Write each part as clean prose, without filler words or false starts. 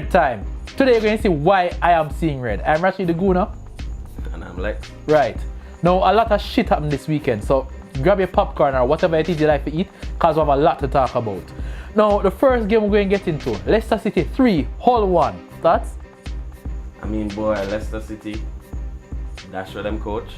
red time. Today you're going to see why I am seeing red. I'm Rachid the Gooner. And I'm Lex. Right. Now, a lot of shit happened this weekend, so grab your popcorn or whatever it is you like to eat, because we have a lot to talk about. Now, the first game we're going to get into, Leicester City 3, Hull 1. Thoughts? I mean, boy, Leicester City, that's where them coach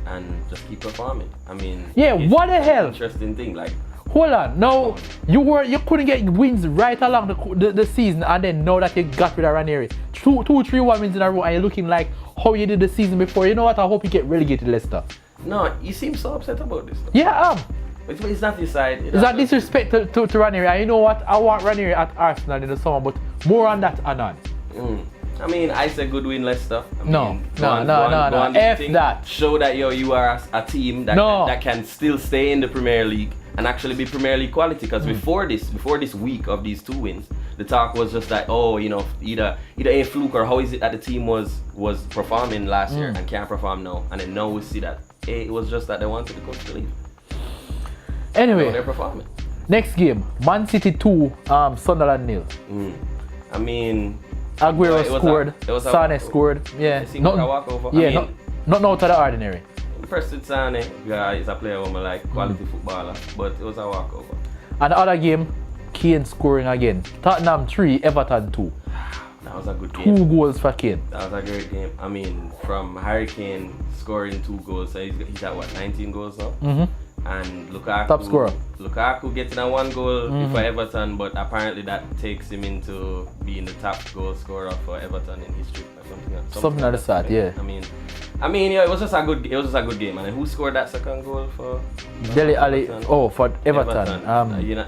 and just keep performing. I mean, yeah, what the hell? Interesting thing, like. Hold on, now you couldn't get wins right along the season, and then now that you got rid of Ranieri, 2-3-1 wins in a row, and you're looking like how you did the season before. You know what? I hope you get relegated, Leicester. No, you seem so upset about this. Yeah, It's not your side. It's not disrespect to Ranieri. And you know what? I want Ranieri at Arsenal in the summer, but more on that anon. I mean, I said good win Leicester. No. F that. Show that you are a team that can still stay in the Premier League and actually be Premier League quality. Because before this week of these 2 wins, the talk was just like, either a fluke or how is it that the team was performing last year and can't perform now. And then now we see that it was just that they wanted the coach to leave. Anyway, they're performing. Next game, Man City 2, Sunderland 0. I mean, Aguero scored, Sane scored. Yeah, not a walkover. Yeah, not out of the ordinary. Preston Sane is a player who I like, quality footballer, but it was a walkover. And the other game, Kane scoring again. Tottenham 3, Everton 2. That was a good game. 2 goals for Kane. That was a great game. I mean, from Harry Kane scoring 2 goals, so he's at what, 19 goals now? And Lukaku, top scorer. Lukaku getting a 1 goal for Everton, but apparently that takes him into being the top goal scorer for Everton in history or something like that. Yeah. I mean, yeah, it was just a good game. And who scored that second goal for Dele Alli? For Everton.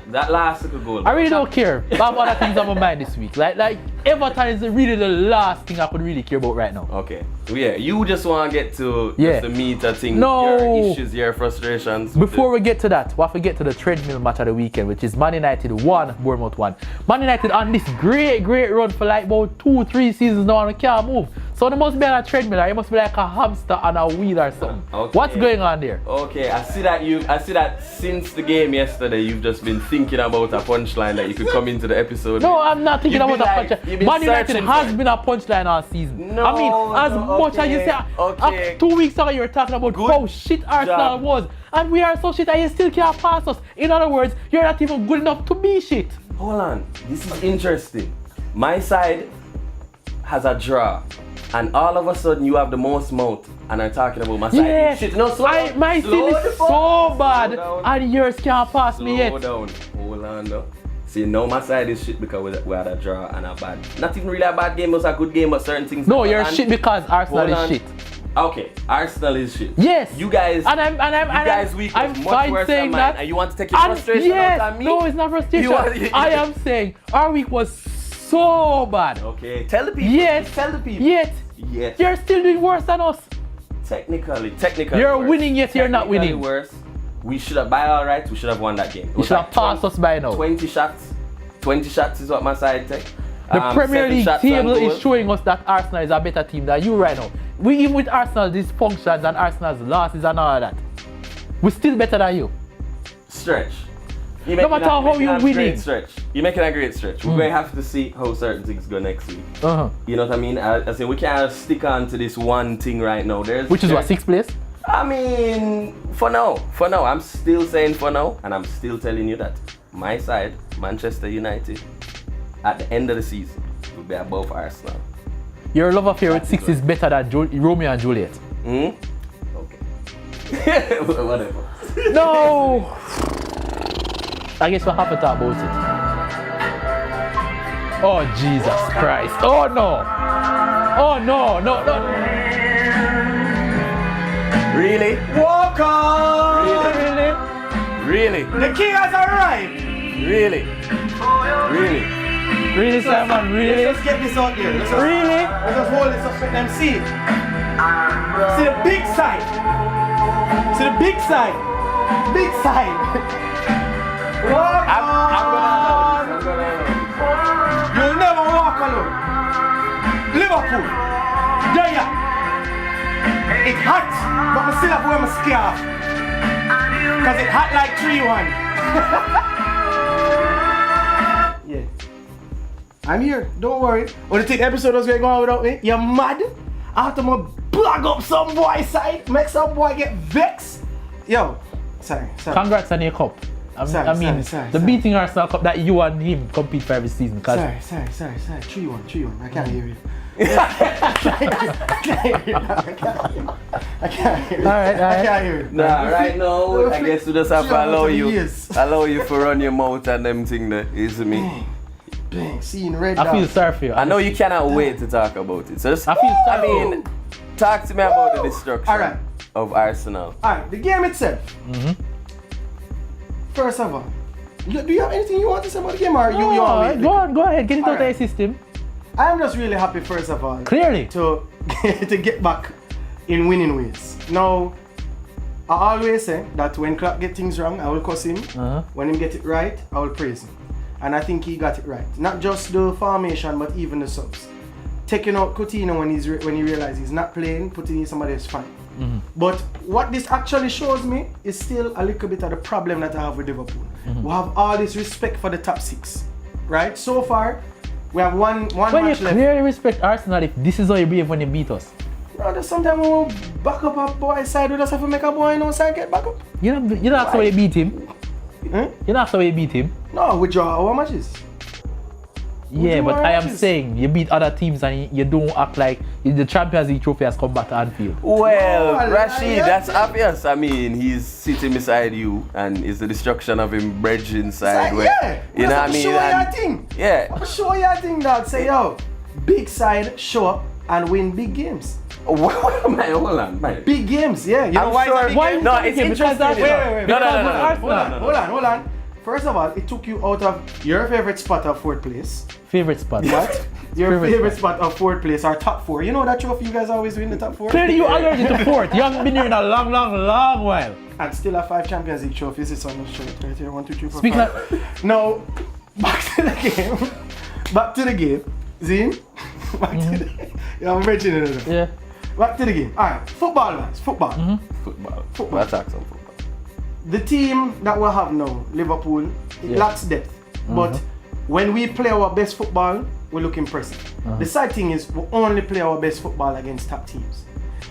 That last goal. I really don't care. I have other things on my mind this week. Like Everton is really the last thing I could really care about right now. Okay. Yeah, you just want to get to just the meat of things, your issues, your frustrations. Before we get to that, we have to get to the treadmill match of the weekend, which is Man United 1, Bournemouth 1. Man United on this great run for like about 2-3 seasons now and can't move. So they must be on a treadmill, or it must be like a hamster on a wheel or something. Okay. What's going on there? Okay, I see that since the game yesterday, you've just been thinking about a punchline that you could come into the episode. No, I'm not thinking about a punchline. Man United has been a punchline all season. No, I mean, as much as you say, 2 weeks ago you were talking about how shit Arsenal was. And we are so shit and you still can't pass us. In other words, you're not even good enough to be shit. Hold on, this is interesting. My side has a draw. And all of a sudden you have the most mouth and I'm talking about my side. Yeah. Shit, no, my team is so bad and yours can't pass me yet. Hold on though. See, now my side is shit because we had a draw and a bad. Not even really a bad game, it was a good game, but certain things. No, you're shit because Arsenal is shit. Okay, Arsenal is shit. Yes. You guys. I'm much worse than mine, and you want to take your frustration out on me? No, it's not frustration. I am saying our week was so bad. Okay, tell the people. Yes. Tell the people. Yes. You're still doing worse than us. Technically. You're winning yet you're not winning. Worse. We should have, by all rights, we should have won that game. You should have passed us by now. 20 shots. 20 shots is what my side take. The Premier League table is showing us that Arsenal is a better team than you right now. Even with Arsenal's dysfunctions and Arsenal's losses and all that, we're still better than you. Stretch. No matter how you're winning. You're making a great stretch. We're going to have to see how certain things go next week. You know what I mean? I say we can't stick on to this one thing right now. Which is what, 6th place? I mean, for now. I'm still saying for now, and I'm still telling you that my side, Manchester United, at the end of the season, will be above Arsenal. Your love affair with 6 is better than Romeo and Juliet. Okay. Whatever. No! I guess we'll have to talk about it. Oh, Jesus Christ. Oh, no. Oh, no. Really? Walk on! Really? The king has arrived! Really, Simon? Really? Let's just get this out there. Let's just hold this up, let them see it. See the big side. Big side. Walk on! I'm gonna You'll never walk alone. Liverpool. There. It's hot, but I still have to wear my scarf. Because it's hot like 3-1. Yeah. I'm here. Don't worry. When you think the episode was going to go on without me, you're mad? After my plug up some boy side, make some boy get vexed. Yo, sorry. Congrats on your cup. The beating Arsenal cup that you and him compete for every season. Sorry. 3-1. I can't hear you. I can't hear you. Alright. I can't hear you. Nah, right now, I guess we just have to allow you for run your mouth and them thing there, isn't me? Bang, seeing red. I feel sorry for you. I know you cannot wait to talk about it. So just, I feel sorry. Talk to me about the destruction of Arsenal. Alright, the game itself. First of all, do you have anything you want to say about the game, or you want me? Go ahead, get it out of your system. I'm just really happy, first of all, clearly, to get back in winning ways. Now, I always say that when Klopp get things wrong, I will cuss him. When he get it right, I will praise him. And I think he got it right. Not just the formation, but even the subs. Taking out Coutinho when he realized he's not playing, putting in somebody else fine. But what this actually shows me is still a little bit of the problem that I have with Liverpool. We have all this respect for the top 6, right? So far, we have one match left. Well, you clearly respect Arsenal if this is how you behave when you beat us. No, there's sometimes when we back up a boy side, we just have to make a boy no side get back up. You don't have to beat him. You don't have to beat him. No, we draw our matches. Yeah, but I am saying you beat other teams and you don't act like the Champions League trophy has come back to Anfield. Well, Rachid, that's obvious. I mean, he's sitting beside you and it's the destruction of him bridge inside. You know what I mean? Show your thing. Yeah. Show your thing, dog. Say, yo, big side, show up and win big games. Hold on. Big games, yeah. You know why? No, it's interesting. Wait. No. Hold on. First of all, it took you out of your favorite spot of 4th place. Favorite spot? What? Your favorite spot of 4th place or top 4. You know that trophy you guys always win the top 4? Clearly you allergic to 4th. You haven't been here in a long while. And still have 5 Champions League trophies. It's on the shirt right here. 1, 2, 3, 4, Speak 5. Now, back to the game. Zine? Back to the game. Yeah, I'm mentioning it. Yeah. Back to the game. Alright, football, guys. Football. Let's talk some football. The team that we have now, Liverpool, it lacks depth. But when we play our best football, we look impressive. The sad thing is we only play our best football against top teams.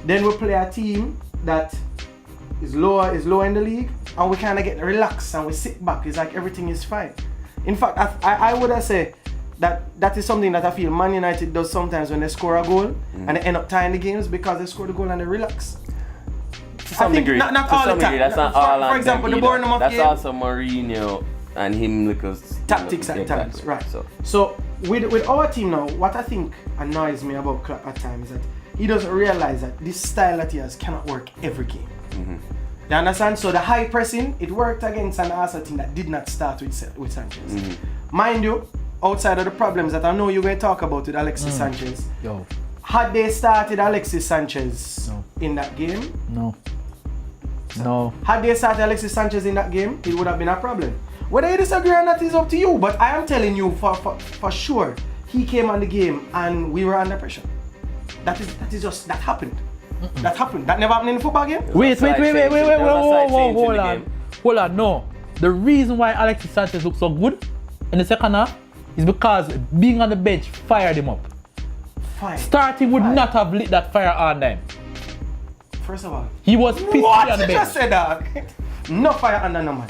Then we play a team that is lower in the league, and we kind of get relaxed and we sit back. It's like everything is fine. In fact, I would say that is something that I feel Man United does sometimes when they score a goal and they end up tying the games because they score the goal and they relax. To some degree. Not all the time. That's not all. For example, the Bournemouth game. That's also Mourinho and him because tactics at times, right? So with our team now, what I think annoys me about Klopp at times is that he doesn't realize that this style that he has cannot work every game. You understand? So the high pressing, it worked against an Arsenal team that did not start with Sanchez. Mind you, outside of the problems that I know you're going to talk about with Alexis Sanchez, had they started Alexis Sanchez in that game? No. Had they started Alexis Sanchez in that game, it would have been a problem. Whether you disagree or not is up to you, but I am telling you for sure, he came on the game and we were under pressure. That happened. That happened. That never happened in a football game. Wait, hold on, no. The reason why Alexis Sanchez looked so good in the second half is because being on the bench fired him up. Starting would not have lit that fire on them. First of all, he was pissed on the bench. What you just said, dog? No fire under no man.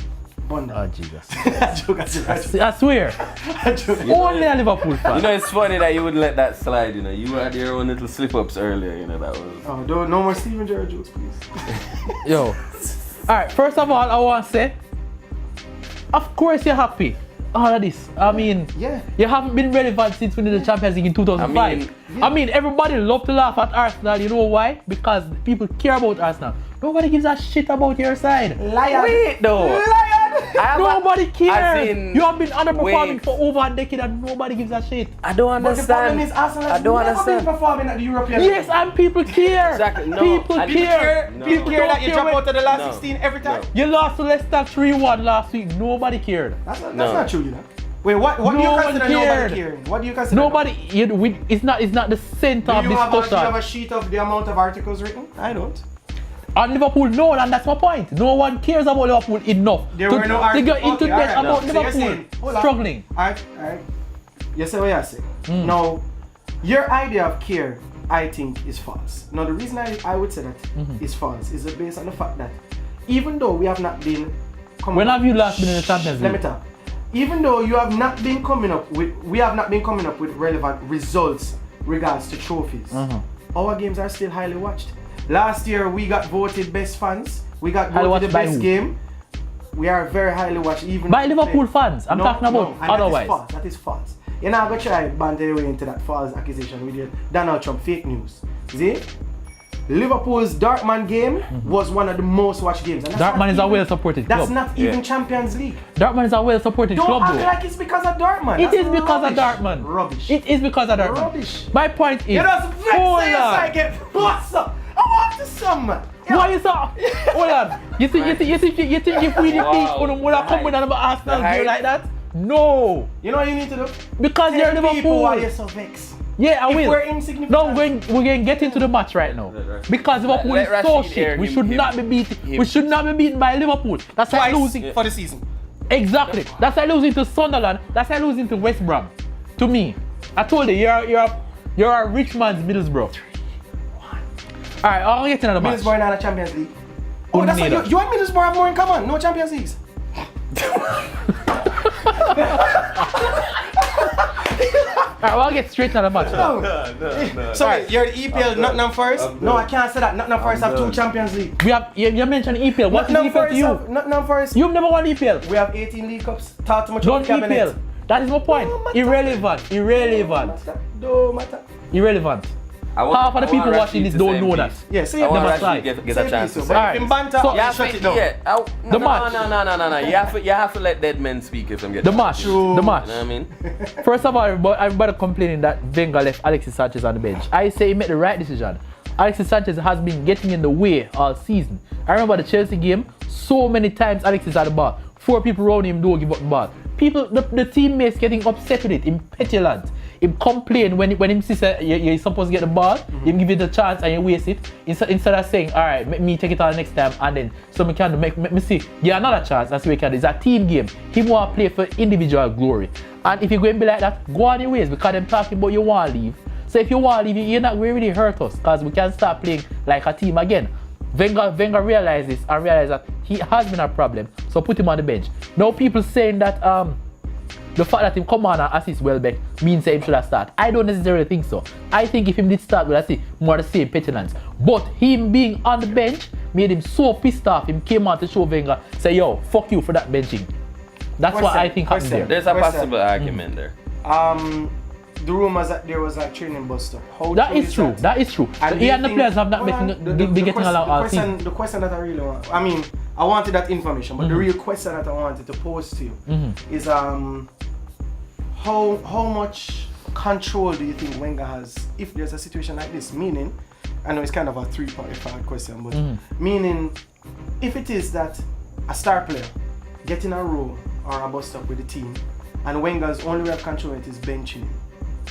Oh Jesus! I swear. Only a Liverpool fan. You know, it's funny that you wouldn't let that slide. You know, you had your own little slip-ups earlier. You know that was. Oh, no more Steven Gerrard jokes, please. Yo. All right. First of all, I want to say, of course you're happy. All of this. I mean, you haven't been relevant since winning the Champions League in 2005. I mean, everybody love to laugh at Arsenal. You know why? Because people care about Arsenal. Nobody gives a shit about your side. Lion. Wait, though. Lion. Nobody cares. You have been underperforming for over a decade and nobody gives a shit. I don't understand. But the problem is Arsenal has never been performing at the European Yes, and people care. Exactly. No. People care. People care that you drop out of the last 16 every time. You lost to Leicester 3-1 last week. Nobody cared. That's not true, you know. Wait, what do you consider nobody caring? What do you consider? Nobody. It's not the center of discussion. Do you have a sheet of the amount of articles written? I don't. On Liverpool, no, and that's my point. No one cares about Liverpool enough there were no articles to get into depth about Liverpool struggling. Alright. You say what you say. Now, your idea of care, I think, is false. Now, the reason I would say that is false is based on the fact that even though we have not been when have you last been in the Champions League? Let me talk. Even though we have not been coming up with relevant results regards to trophies, our games are still highly watched. Last year we got voted best fans. We got voted the best game. We are very highly watched even by Liverpool fans. I'm talking about otherwise. That is false. You're not gonna try to banter your way into that false accusation with your Donald Trump fake news. See? Liverpool's Dortmund game was one of the most watched games. Dortmund is a well-supported club. That's not even Champions League. Dortmund is a well-supported club. Don't act like it's because of Dortmund. It is because of Dortmund. Rubbish. It is because of Dortmund. Rubbish. My point is, hold on. I get what's up? I want to some man. Why is that? Hold on. You think if we defeat would have come with another Arsenal gear like that? No. You know what you need to do? Because you're Liverpool. Why you're so vexed? Yeah, I will. We're insignificant. No, we're going to get into the match right now. Because Liverpool is so shit. We should not be beaten. We should not be beaten by Liverpool. That's like losing for the season. Exactly. That's like losing to Sunderland. That's like losing to West Brom. To me, I told you, you're a rich man's Middlesbrough. All right, I'll get another match. Middlesbrough not a Champions League. Oh, that's like you and Middlesbrough have more in common. No Champions Leagues. Alright, well, I'll get straight to the match. No. Sorry, you're the EPL Nottingham Forest? No, I can't say that. Nottingham Forest have 2 Champions League. We have, you mentioned EPL. What is EPL to you? Nottingham Forest. You've never won EPL. We have 18 League Cups. Talk too much about EPL. That is my point. Irrelevant. Don't matter. Irrelevant. Half of the people watching this don't know that. Yeah, say I want to get a chance to say. Alright, shut it down. The match. No. You have to let dead men speak if I'm getting the match. The match. You know what I mean? First of all, everybody complaining that Wenger left Alexis Sanchez on the bench. I say he made the right decision. Alexis Sanchez has been getting in the way all season. I remember the Chelsea game, so many times Alexis had the ball. 4 people around him don't give up the ball. People, the teammates getting upset with it, him petulant. Him complain when him sees you're supposed to get the ball, him give you the chance and you waste it. Instead of saying, alright, make me take it on next time and then something can do, make me see, get another chance, that's what we can do. It's a team game. He want to play for individual glory. And if you're going to be like that, go on your ways because them talking about you want to leave. So if you want to leave, you're not going to really hurt us because we can start playing like a team again. Wenger realized this and realized that he has been a problem, so put him on the bench. Now people saying that the fact that him come on and assist Welbeck means that him should have started. I don't necessarily think so. I think if him did start, we'll see more the same petulance. But him being on the bench made him so pissed off. Him came on to show Wenger, say, yo, fuck you for that benching. That's what I think happened there. There's a possible argument there. The rumors that there was a training buster. That is true. That is true. He and the players have not been getting along all season. The question that I really want, I mean, I wanted that information, but the real question that I wanted to pose to you is how much control do you think Wenger has if there's a situation like this? Meaning, I know it's kind of a 3.5 question, but meaning if it is that a star player getting a role or a bust up with the team and Wenger's only way of control it is benching him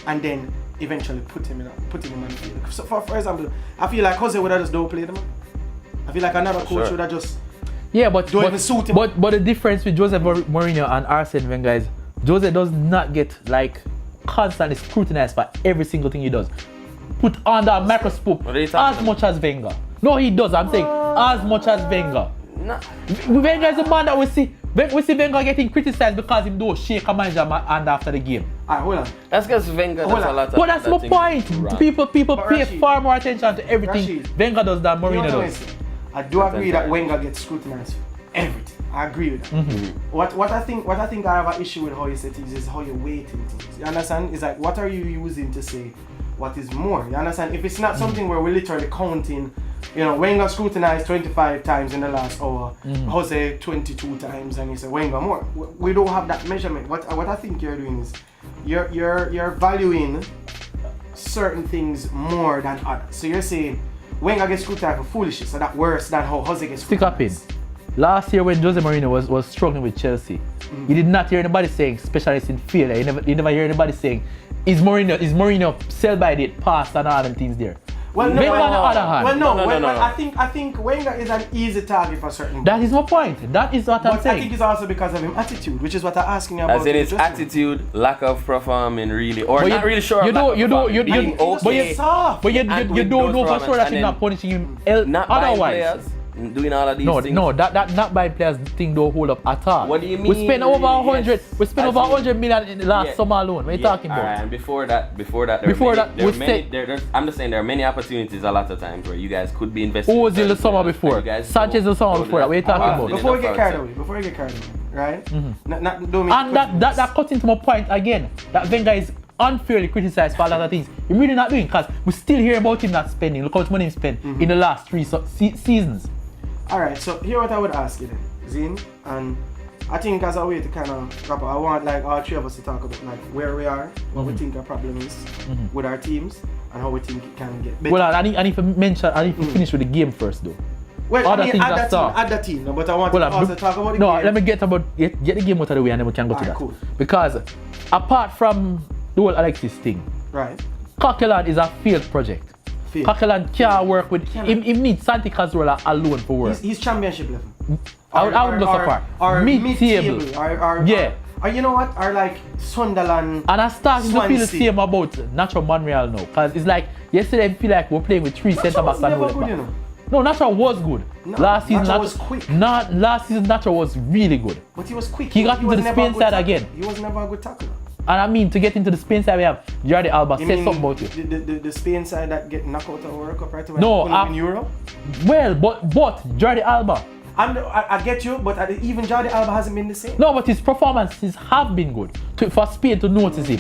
and then eventually putting him on the field. So for example, I feel like Jose would have just don't play them. I feel like another coach would have just don't even suit him. But the difference with Jose Mourinho and Arsene Wenger is Jose does not get like constantly scrutinized for every single thing he does. Put under a microscope as much as Wenger. No, he does. I'm saying as much as Wenger. No. Wenger is the man that we see Wenger getting criticized because he don't shake a manager hand after the game. Alright, hold on. That's because Wenger does a lot of. But that's my point. Right. People pay far more attention to everything Wenger does than Mourinho does. I do agree that Wenger gets scrutinized for everything. I agree with that. What I think I have an issue with how you say things is how you're weighting things. You understand? It's like what are you using to say what is more? You understand? If it's not something where we're literally counting, you know, Wenger scrutinized 25 times in the last hour, Jose 22 times, and you say Wenger more. We don't have that measurement. What I think you're doing is you're valuing certain things more than others. So you're saying Wenger gets scrutinized for foolishness, so that's worse than how Jose gets scrutinized. Stick up in. Last year when Jose Mourinho was struggling with Chelsea, you did not hear anybody saying specialist in failure. You never hear anybody saying is Mourinho sell by date past and all them things there. Well, Wenger on the other hand. Well, no. No. I think Wenger is an easy target for certain. That is my point. That is what I'm But saying. I think it's also because of his attitude, which is what I'm asking you about. As in his just now. attitude, lack of performing, really, or But not really sure. You of lack don't, of you don't, performing, you being don't, okay. soft. but you And don't with know those for sure that performances, he's not and punishing him not buying otherwise. players, doing all of these things. No, that not buying players thing don't hold up at all. What do you mean? We spent over 100. Yes. We spent I over see. 100 million in the last Yeah. summer alone. What are you talking about? Alright, and before that, I'm just saying there are many opportunities a lot of times where you guys could be investing. Who was in the summer players, before? and you guys Sanchez don't- the summer don't before do that. What are you talking often about? Before we enough, get I would carried say. away, right? Mm-hmm. Don't And that cuts into my point again. That Wenger is unfairly criticized for a lot of things. He's really not doing because we still hear about him not spending. Look how much money he spent in the last 3 seasons. All right, so here what I would ask you then, Zin, and I think as a way to kind of wrap up, I want like all three of us to talk about like where we are, what we think our problem is with our teams, and how we think it can get better. Well, I need to mention, I need to finish with the game first though. Well, other I mean, things add that that start. team, add that team, no, but I want Well, to also talk about the no, game. let me get the game out of the way and then we can go to Alright, that. cool. Because apart from the whole Alexis thing, Right. Coquelin is a failed project. Failed. Coquelin can't work with Cannot. him needs Santi Cazorla alone for work. He's championship level. I would go so far. Or Mid-table. mid-table. Or you know what? Or like Sunderland. And I'm starting to feel the Swansea. same about Nacho Monreal now. Because it's like, yesterday I feel like we're playing with 3 centre backs and no left back. No, Nacho was good. No, last season Nacho was quick. Last season Nacho was really good. But he was quick. He got into was the never a Spain good side tackler. again. He was never a good tackler. And I mean, to get into the Spain side, we have Jordi Alba. You Say mean something about you. The Spain side that get knocked out of World Cup right away? No, in Europe? Well, but Jordi Alba. I get you, but even Jordi Alba hasn't been the same. No, but his performances have been good for Spain to notice him.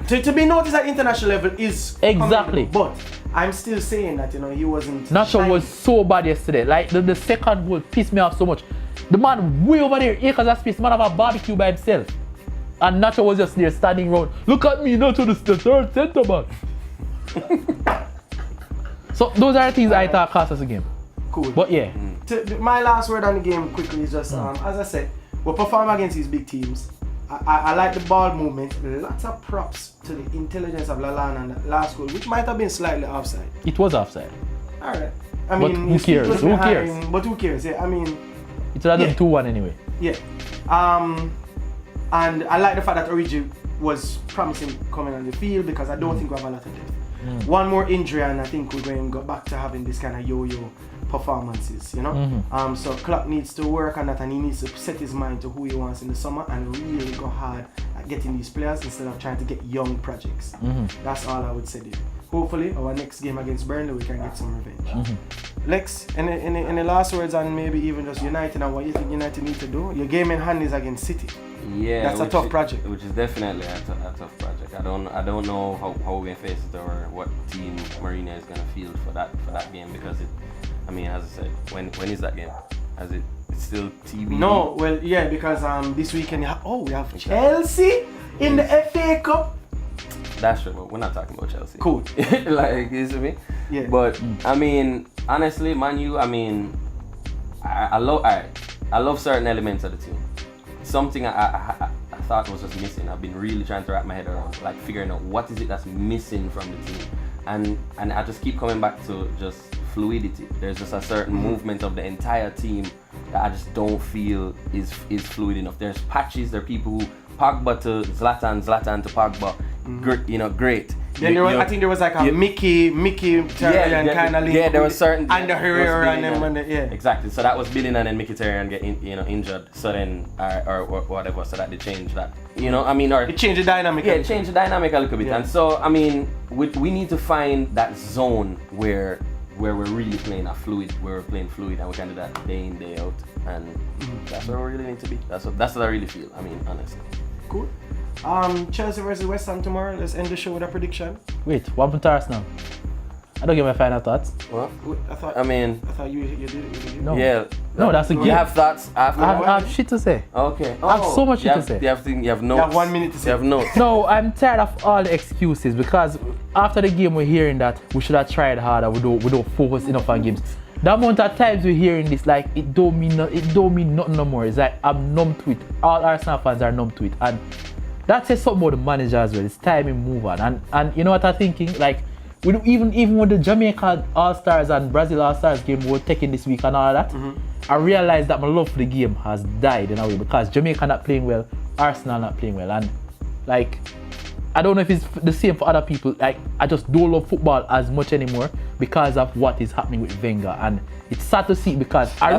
To be noticed at international level is Exactly. commendable, but I'm still saying that he wasn't. Nacho shining. was so bad yesterday. Like the second goal pissed me off so much. The man way over there, acres of space, the man have a barbecue by himself. And Nacho was just there standing around. Look at me, Nacho, the third centre back. So those are the things I thought cost us a game. Cool. But yeah. My last word on the game quickly is just as I said, we perform against these big teams. I like the ball movement. Lots of props to the intelligence of Lallana and the last goal, which might have been slightly offside. It was offside. All right. I But mean, who his feet cares? was Who behind, cares? But who cares? Yeah, I mean, It would have Yeah. done 2-1 anyway. yeah. And I like the fact that Origi was promising coming on the field because I don't think we have a lot of depth. One more injury and I think we're going to go back to having this kind of yo-yo performances, So Klopp needs to work on that and he needs to set his mind to who he wants in the summer and really go hard at getting these players instead of trying to get young projects. That's all I would say there. Hopefully our next game against Burnley we can get some revenge. Lex, any last words on maybe even just United and what you think United need to do? Your game in hand is against City. Yeah, That's a tough project. Which is definitely a tough project. I don't know how we're gonna face it or what team Mourinho is gonna field for that game because as I said, when is that game? It's still TBD. No, well yeah, because this weekend we have Chelsea in the FA Cup. That's true, but we're not talking about Chelsea. Cool. Like, you see me? Yeah. But honestly, Man U, I love certain elements of the team. Something I thought was just missing. I've been really trying to wrap my head around, like figuring out what is it that's missing from the team, and I just keep coming back to just fluidity. There's just a certain movement of the entire team that I just don't feel is fluid enough. There's patches. There are people who Pogba to Zlatan to Pogba, great. Then I think there was like a Mickey Terrian kind of link. Yeah, there was certain and the Herrera and them Exactly. So that was building and then Mickey Terrian get injured. So then or whatever. So that they changed that. Or it changed the dynamic. Yeah, it changed the dynamic a little bit. Yeah. And so we need to find that zone where we're really playing where we're playing fluid and we can do that day in, day out. And that's where we really need to be. That's what I really feel. Honestly. Cool. Chelsea versus West Ham tomorrow. Let's end the show with a prediction. Wait, what happened to Arsenal? I don't get my final thoughts. What? I thought you did it. No. Yeah. No, that's a You game. have thoughts after? I have shit to say. Okay. I have so much shit to say. You have notes. You have 1 minute to say. You have notes. No, I'm tired of all the excuses because after the game we're hearing that we should have tried harder, we don't focus enough on games. The amount of times we're hearing this, like it don't mean nothing no more. It's like I'm numb to it. All Arsenal fans are numb to it. And that says something about the manager as well. It's time we move on. And you know what I'm thinking? Like even with the Jamaica All-Stars and Brazil All-Stars game we were taking this week and all that, I realized that my love for the game has died in a way because Jamaica not playing well, Arsenal not playing well, and like I don't know if it's the same for other people. Like I just don't love football as much anymore because of what is happening with Wenger, and it's sad to see because I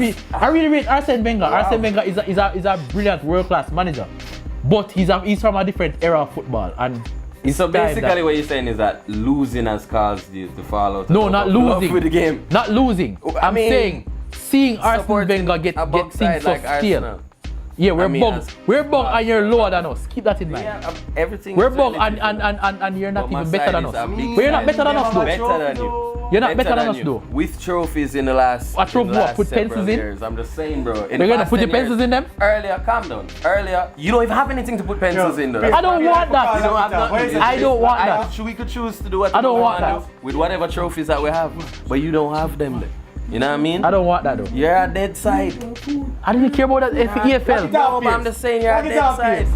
really rate Arsene Wenger. Wow. Arsene Wenger is a brilliant world-class manager, but he's from a different era of football, and so basically what you're saying is that losing has caused you to fall out. No, not losing. With the game. Not losing. I'm saying seeing Arsene Wenger get things so stale. Yeah, we're bugged. We're bugged and you're lower than us. Keep that in mind. Yeah, everything. We're bugged and you're not even better than us. But you're not better than us though. Better than you. You're not better than us though. With trophies in the last. A trophy what? Put pencils in? Years. I'm just saying, bro. You're gonna put your pencils in them? Earlier, calm down. Earlier, you don't even have anything to put pencils in though. I don't want that. You don't have nothing. I don't want that. We could choose to do what I don't want that. With whatever trophies that we have, but you don't have them. You know what I mean? I don't want that though. You're a dead side. I didn't care about that EFL. No, but I'm just saying you're a dead side.